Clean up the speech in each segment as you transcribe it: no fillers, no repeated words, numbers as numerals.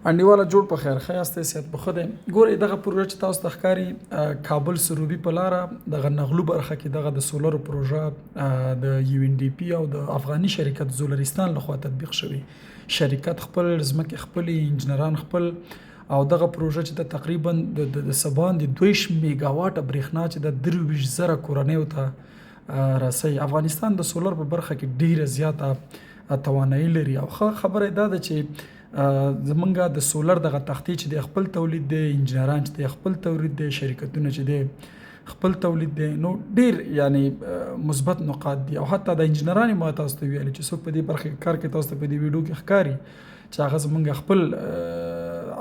انډیواله جوړ په خیر خیاسته صحت په خده ګورې دغه پروژه چې تاسو ته ښکاري کابل سروبي په لاره دغه نغلو برخه کې دغه د سولر پروژه د یو ان ډي پی او د افغاني شرکت زولرستان لخوا تطبیق شوی. شرکت خپل ځمکې خپل انجنیران خپل او دغه پروژه چې د تقریبا د سبان د 2 میگاواټ برېښنا چې د 23,000 کورنیو ته رسي. افغانستان د سولر په برخه کې ډیره زیاته توانایي لري او خبره ده چې زمونږ د سولر دغه تختې چې د خپل تولید دی، انجنیران چې د خپل تولید دی، شرکتونه چې د خپل تولید دی، نو ډیر یعنی مثبت نقاط دي او حتی د انجنیران ما تاسو ته ویل چې څوک په دې برخه کې کار کوي تاسو ته په دې ویډیو کې ښکاري چې هغه زمونږ خپل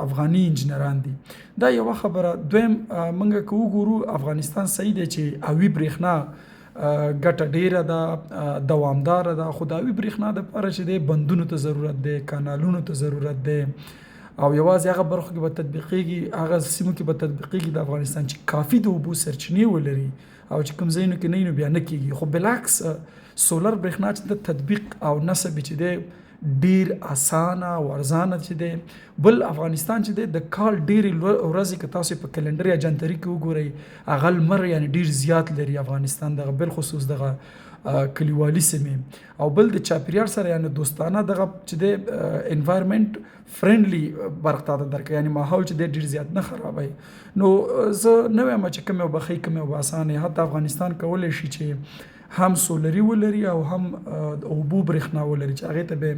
افغاني انجنیران دي. دا یو خبره. دویم مونږ که وګورو افغانستان صحیح دی چې اوی برېښنا ګټه ډیره ده، دوامداره ده، خو د اوی برېښنا دپاره چې دی بندونو ته ضرورت دی، کانالونو ته ضرورت دی او یوازې هغه برخو کې به تطبیقېږي، هغه سیمو کې به تطبیقېږي د افغانستان چې کافي د اوبو سرچینې ولري او چې کوم ځایونو کې نه نو بیا نه کېږي. خو بالعکس سولر برېښنا چې د تطبیق او نصب چې دی ډیر اسانه او ارزانه چې دی. بل افغانستان چې دی د کال ډېرې ورځې که تاسو په کلنډر یا جنتري کې وګورئ هغه لمر یعنی ډیر زیات لري افغانستان دغه بالخصوص دغه کلیوالي سیمې او بل د چاپیریال سره یعنی دوستانه دغه چې دی انوایرمنټ فرندلی برخه ته درکوي یعنی ماحول چې دی ډیر زیات نه خرابوي. نو زه نه وایم چې کوم یو به ښه کوم یو به اسانه. حتی افغانستان کولی شي چې هم سولري ولري او هم د اوبو برېښنا ولري چې هغې ته به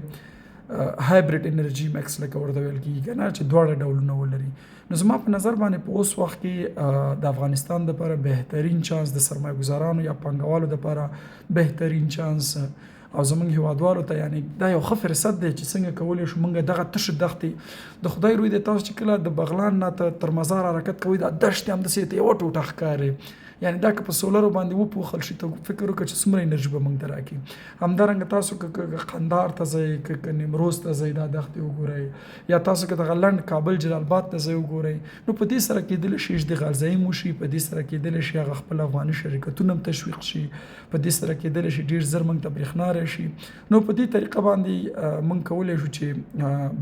هایبریډ انرژي مکس لکه ورته ویل کېږي که نه چې دواړه ډولونه ولري. نو زما په نظر باندې په اوس وخت کې د افغانستان دپاره بهترین چانس د سرمایه ګزارانو یا پانګوالو دپاره بهترین چانس او زمونږ هیوادوالو ته یعنی دا یو ښه فرصت دی چې څنګه کولی شو مونږ دغه تشې دښتې د خدای روی دی تاسو چې کله د بغلان نه تر مزار حرکت کوئ دا دښتې همداسې ته یوه ټوټه ښکاري. یعنی دا که په سولرو باندې وپوښل شي ته فکر وکړه چې څومره انرژي به موږ ته راکړي. همدارنګه تاسو که قندهار ته ځئ، که نیمروز ته ځئ دا دښتې وګورئ یا تاسو که دغه لنډ کابل جلال آباد ته ځئ وګورئ نو په دې سره کېدلی شي اشتغال ځایي مو شي، په دې سره کېدلی شي هغه خپل افغاني شرکتونه هم تشویق شي، په دې سره کېدلی شي ډېر زر موږ ته برېښنا راشي. نو په دې طریقه باندې موږ کولی شو چې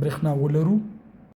برېښنا ولرو